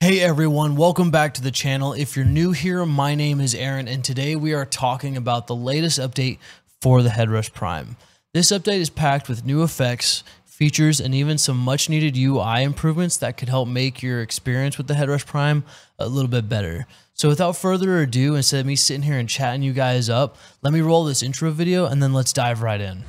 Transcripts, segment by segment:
Hey everyone, welcome back to the channel. If you're new here, my name is Aaron, and today we are talking about the latest update for the Headrush Prime. This update is packed with new effects, features, and even some much needed UI improvements that could help make your experience with the Headrush Prime a little bit better. So without further ado, instead of me sitting here and chatting you guys up, let me roll this intro video and then let's dive right in.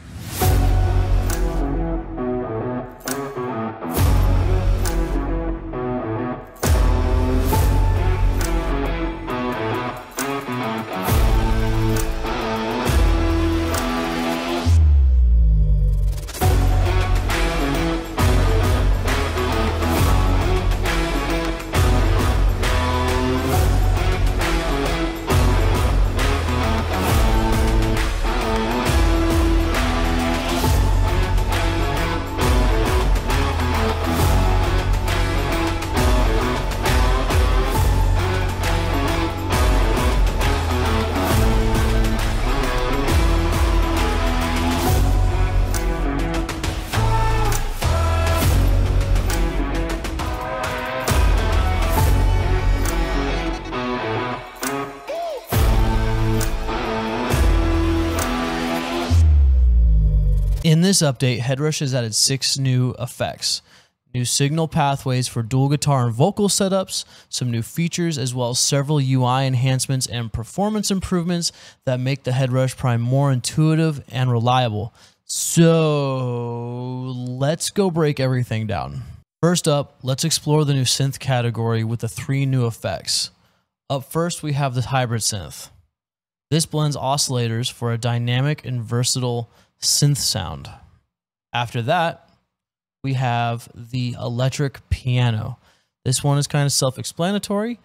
In this update, Headrush has added 6 new effects, new signal pathways for dual guitar and vocal setups, some new features, as well as several UI enhancements and performance improvements that make the Headrush Prime more intuitive and reliable. So let's go break everything down. First up, let's explore the new synth category with the 3 new effects. Up first, we have the hybrid synth. This blends oscillators for a dynamic and versatile synth sound. After that, we have the electric piano. This one is kind of self-explanatory,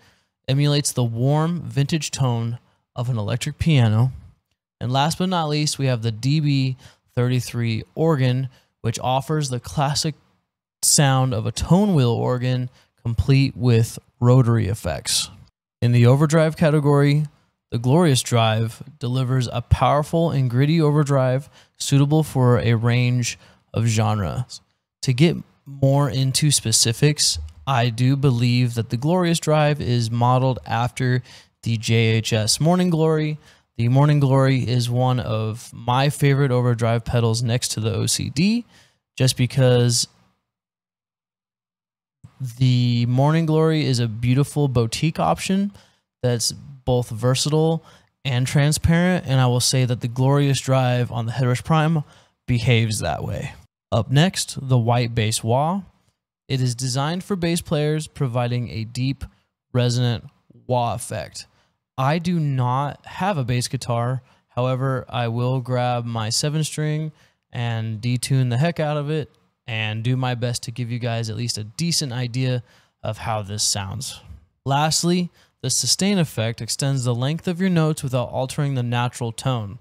emulates the warm vintage tone of an electric piano. And last but not least, we have the DB33 organ, which offers the classic sound of a tone wheel organ complete with rotary effects. In the overdrive category, the Glorious Drive delivers a powerful and gritty overdrive suitable for a range of genres. To get more into specifics, I do believe that the Glorious Drive is modeled after the JHS Morning Glory. The Morning Glory is one of my favorite overdrive pedals next to the OCD, just because the Morning Glory is a beautiful boutique option that's both versatile and transparent, and I will say that the Glorious Drive on the Headrush Prime behaves that way. Up next, the white bass wah. It is designed for bass players, providing a deep, resonant wah effect. I do not have a bass guitar, however, I will grab my 7-string and detune the heck out of it and do my best to give you guys at least a decent idea of how this sounds. Lastly, the sustain effect extends the length of your notes without altering the natural tone.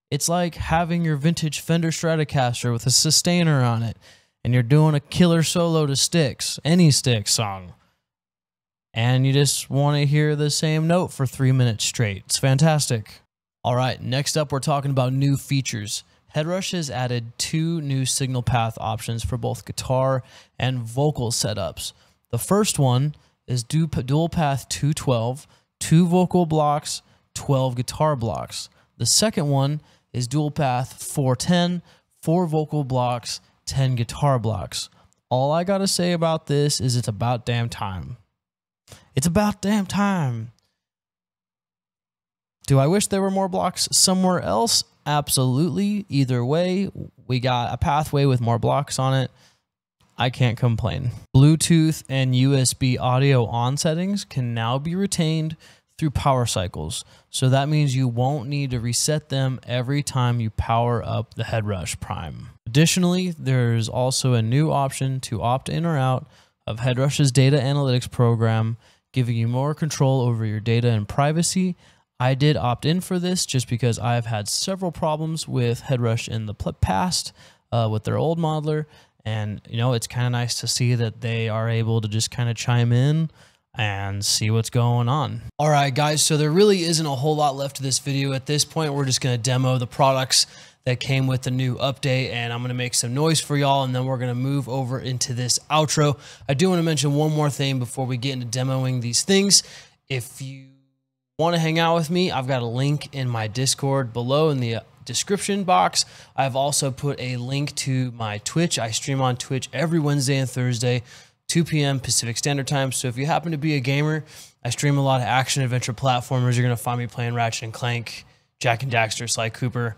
It's like having your vintage Fender Stratocaster with a sustainer on it, and you're doing a killer solo to Styx, any Styx song, and you just want to hear the same note for 3 minutes straight. It's fantastic. All right, next up we're talking about new features. Headrush has added 2 new signal path options for both guitar and vocal setups. The first one is dual path 212, 2 vocal blocks, 12 guitar blocks. The second one is dual path 410, 4 vocal blocks, 10 guitar blocks. All I gotta say about this is it's about damn time. It's about damn time. Do I wish there were more blocks somewhere else? Absolutely. Either way, we got a pathway with more blocks on it. I can't complain. Bluetooth and USB audio on settings can now be retained through power cycles. So that means you won't need to reset them every time you power up the Headrush Prime. Additionally, there's also a new option to opt in or out of Headrush's data analytics program, giving you more control over your data and privacy. I did opt in for this just because I've had several problems with Headrush in the past with their old modeler. And, you know, it's kind of nice to see that they are able to just kind of chime in and see what's going on. All right, guys, so there really isn't a whole lot left to this video. At this point, we're just going to demo the products that came with the new update, and I'm going to make some noise for y'all, and then we're going to move over into this outro. I do want to mention one more thing before we get into demoing these things. If you want to hang out with me, I've got a link in my Discord below in the description box. I've also put a link to my Twitch. I stream on Twitch every Wednesday and Thursday, 2 p.m. Pacific Standard Time. So if you happen to be a gamer, I stream a lot of action adventure platformers. You're going to find me playing Ratchet and Clank, Jak and Daxter, Sly Cooper,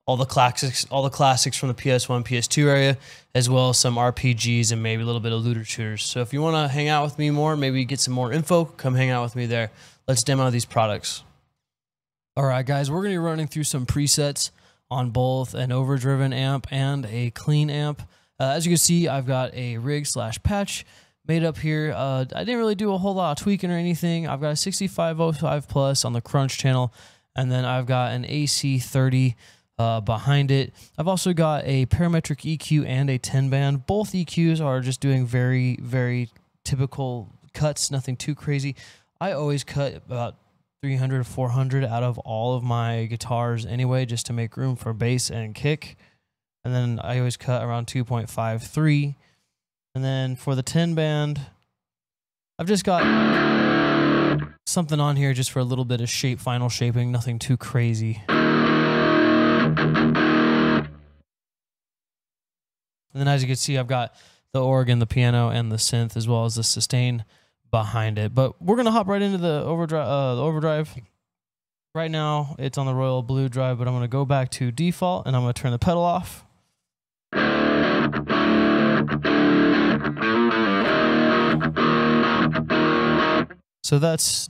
all the classics from the PS1, PS2 area, as well as some RPGs and maybe a little bit of looter shooters. So if you want to hang out with me more, maybe get some more info, come hang out with me there. Let's demo these products. All right, guys, we're going to be running through some presets on both an overdriven amp and a clean amp. As you can see, I've got a rig/patch made up here. I didn't really do a whole lot of tweaking or anything. I've got a 6505 plus on the crunch channel, and then I've got an AC30 behind it. I've also got a parametric EQ and a 10 band. Both EQs are just doing very, very typical cuts, nothing too crazy. I always cut about 300 to 400 out of all of my guitars anyway, just to make room for bass and kick. And then I always cut around 2.53. And then for the 10 band, I've just got something on here just for a little bit of final shaping, nothing too crazy. And then as you can see, I've got the organ, the piano, and the synth, as well as the sustain behind it. But we're gonna hop right into the overdrive. Right now it's on the Royal Blue drive, but I'm gonna go back to default and I'm gonna turn the pedal off. So that's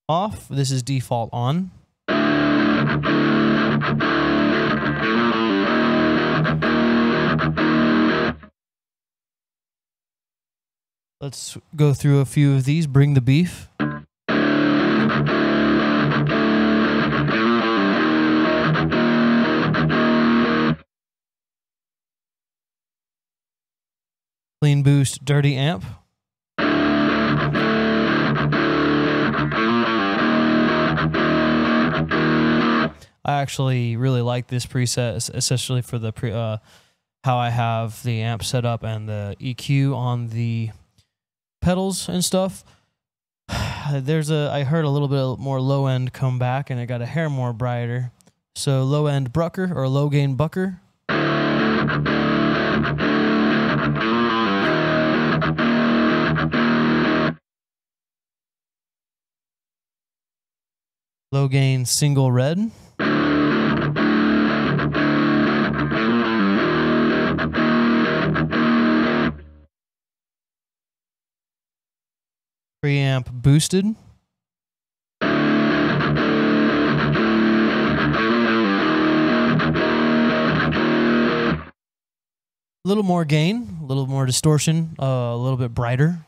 off. This is default on. Let's go through a few of these. Bring the beef. Clean boost, dirty amp. I actually really like this preset, especially for the how I have the amp set up and the EQ on the pedals and stuff. I heard a little bit more low end come back, and it got a hair more brighter. So low end Brucker or low gain Bucker. Low gain single red. Preamp boosted. A little more gain, a little more distortion, a little bit brighter.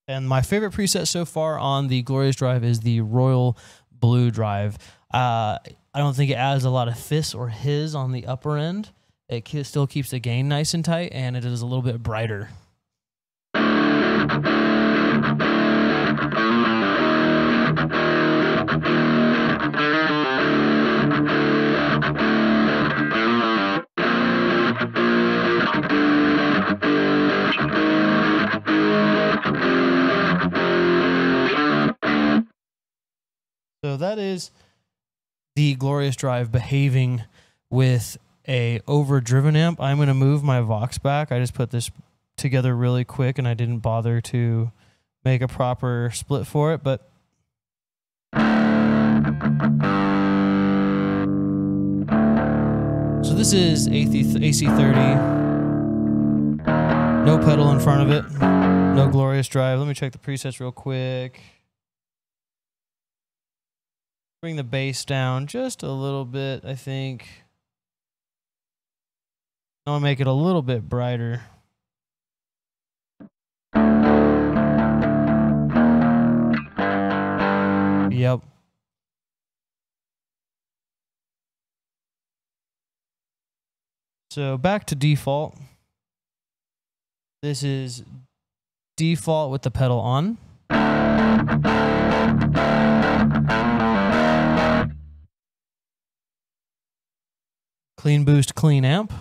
And my favorite preset so far on the Glorious drive is the Royal Blue drive. I don't think it adds a lot of fizz or hiss on the upper end. It still keeps the gain nice and tight, and it is a little bit brighter. So that is the Glorious drive behaving with a overdriven amp. I'm going to move my Vox back. I just put this together really quick and I didn't bother to make a proper split for it, but so this is AC30, no pedal in front of it, no Glorious drive. Let me check the presets real quick. Bring the bass down just a little bit, I think. I'll make it a little bit brighter. Yep. So back to default. This is default with the pedal on. Clean boost, clean amp.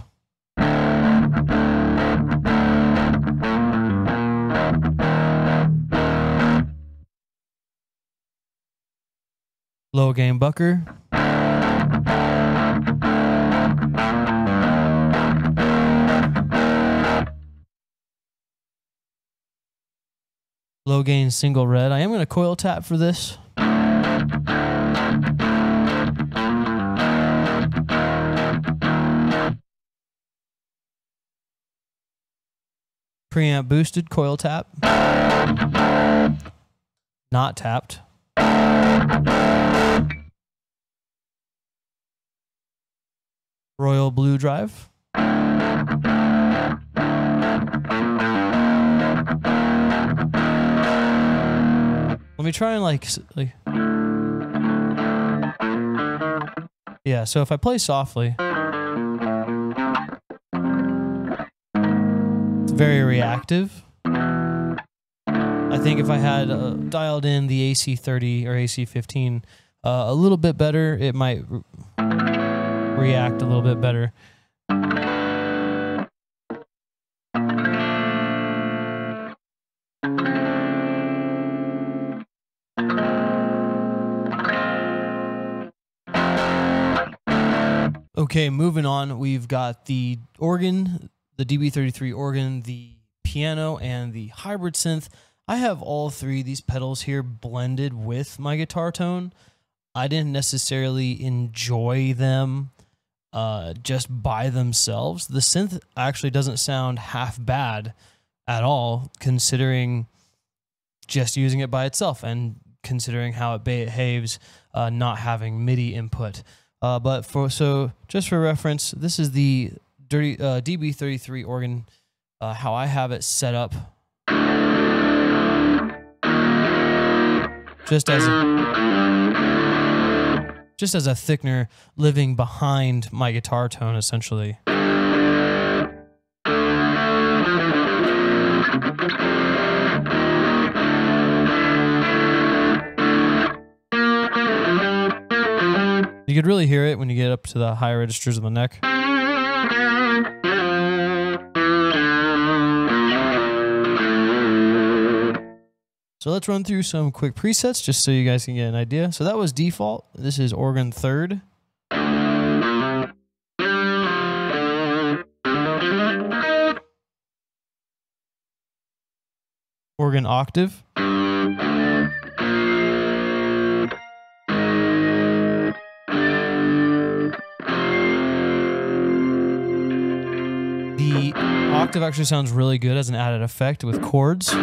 Low gain bucker. Low gain single red. I am going to coil tap for this. Preamp boosted, coil tap. Not tapped. Royal blue drive. Let me try and like yeah, so if I play softly, it's very reactive. I think if I had dialed in the AC30 or AC15 a little bit better, it might react a little bit better. Okay, moving on, we've got the organ, the DB33 organ, the piano, and the hybrid synth. I have all three of these pedals here blended with my guitar tone. I didn't necessarily enjoy them just by themselves. The synth actually doesn't sound half bad at all, considering just using it by itself and considering how it behaves not having MIDI input. So just for reference, this is the DB33 organ, how I have it set up. Just as a thickener living behind my guitar tone, essentially. You could really hear it when you get up to the high registers of the neck. So let's run through some quick presets just so you guys can get an idea. So that was default. This is organ third. Organ octave. The octave actually sounds really good as an added effect with chords.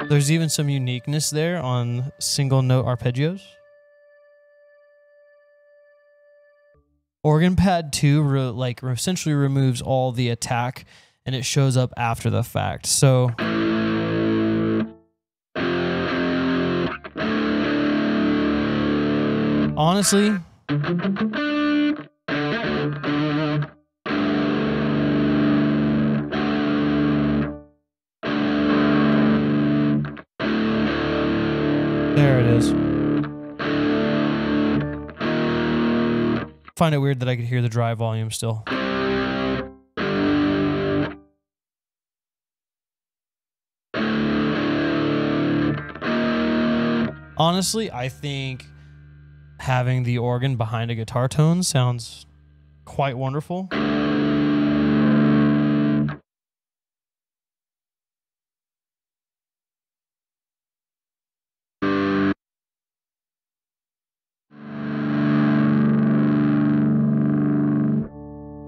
There's even some uniqueness there on single note arpeggios. Organ pad 2 essentially removes all the attack and it shows up after the fact. So honestly, there it is. Find it weird that I could hear the dry volume still. Honestly, I think having the organ behind a guitar tone sounds quite wonderful.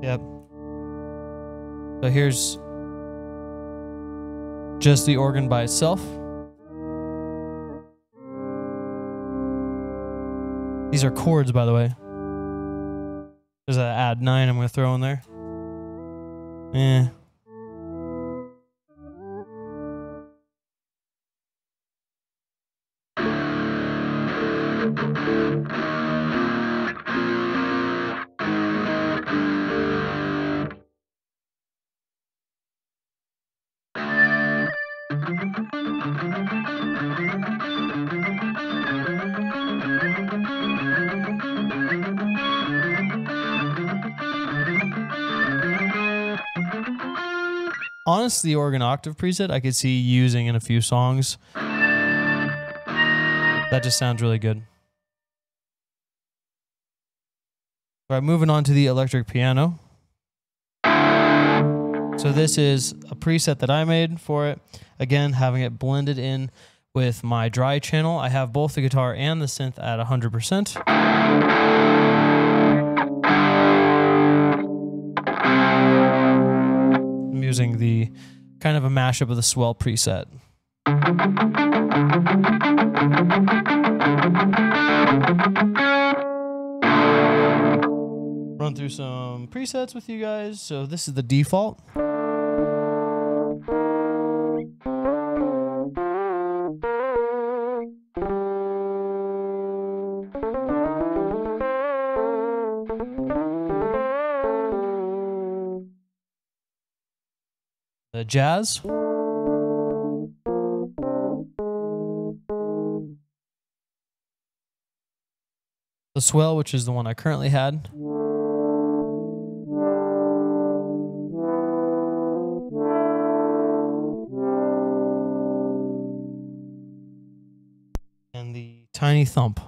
Yep. So here's just the organ by itself. These are chords, by the way. There's an add 9 I'm going to throw in there. Honestly, the organ octave preset I could see using in a few songs. That just sounds really good. All right, moving on to the electric piano. So this is a preset that I made for it. Again, having it blended in with my dry channel. I have both the guitar and the synth at 100%. I'm using the kind of a mashup of the swell preset. Run through some presets with you guys. So this is the default. The jazz. The swell, which is the one I currently had. And the tiny thump.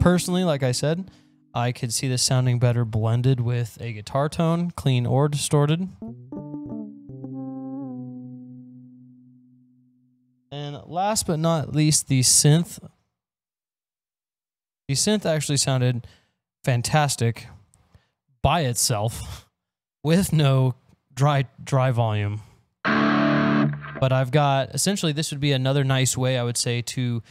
Personally, like I said, I could see this sounding better blended with a guitar tone, clean or distorted. And last but not least, the synth. The synth actually sounded fantastic by itself with no dry volume. But I've got, essentially this would be another nice way, I would say, to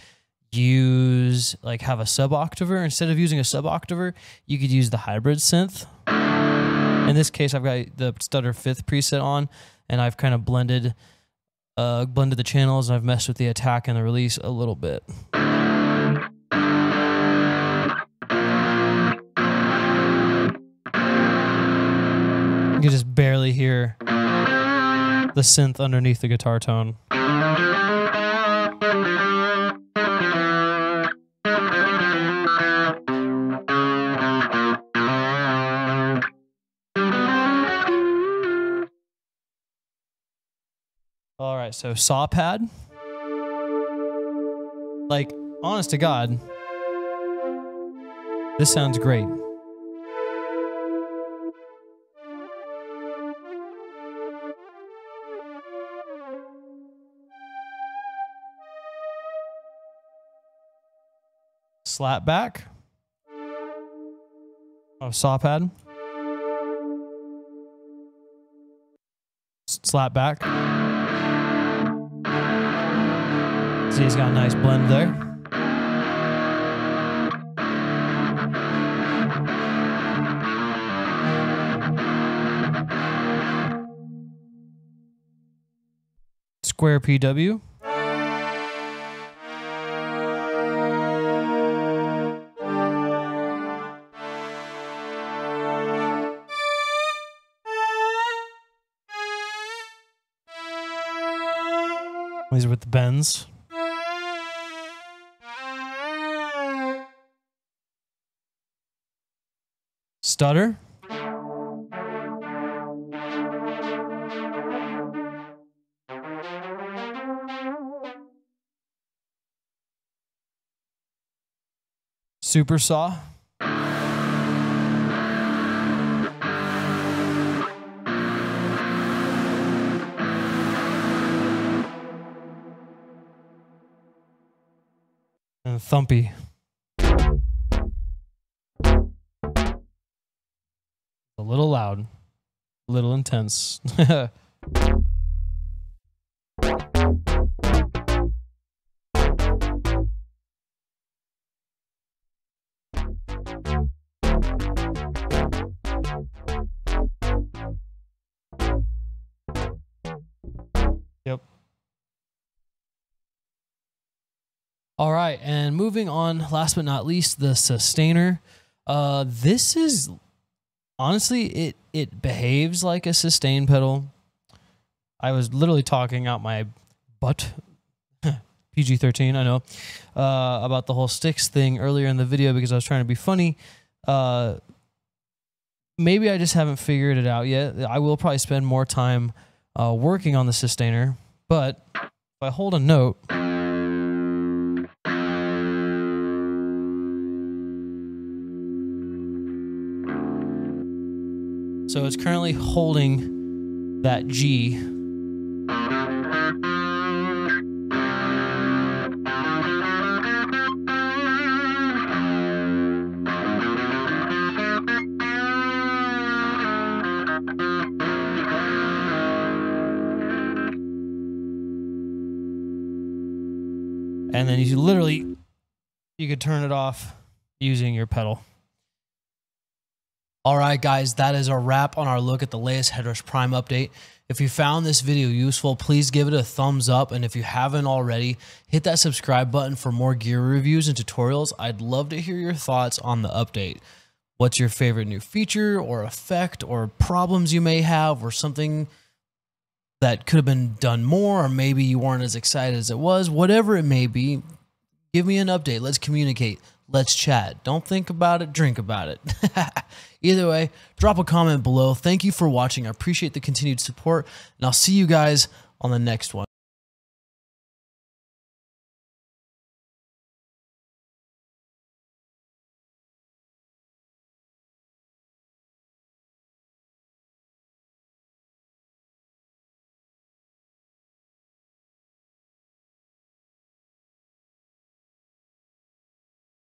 use, like, have a sub-octaver. Instead of using a sub-octaver, you could use the hybrid synth. In this case, I've got the stutter 5th preset on, and I've kind of blended the channels, and I've messed with the attack and the release a little bit. You can just barely hear the synth underneath the guitar tone. All right, so saw pad. Like, honest to God, this sounds great. Slap back. Oh, saw pad. Slap back. See, he's got a nice blend there. Square PW. These are with the bends. Stutter. Super saw. And thumpy. A little loud, a little intense. Yep. All right, and moving on, last but not least, the sustainer. This is, honestly, it behaves like a sustain pedal. I was literally talking out my butt, PG-13, I know, about the whole sticks thing earlier in the video because I was trying to be funny. Maybe I just haven't figured it out yet. I will probably spend more time working on the sustainer, but if I hold a note, so it's currently holding that G. And then you could turn it off using your pedal. All right, guys, that is a wrap on our look at the latest Headrush Prime update. If you found this video useful, please give it a thumbs up. And if you haven't already, hit that subscribe button for more gear reviews and tutorials. I'd love to hear your thoughts on the update. What's your favorite new feature or effect or problems you may have, or something that could have been done more, or maybe you weren't as excited as it was? Whatever it may be, give me an update. Let's communicate. Let's chat. Don't think about it, drink about it. Either way, drop a comment below. Thank you for watching. I appreciate the continued support, and I'll see you guys on the next one.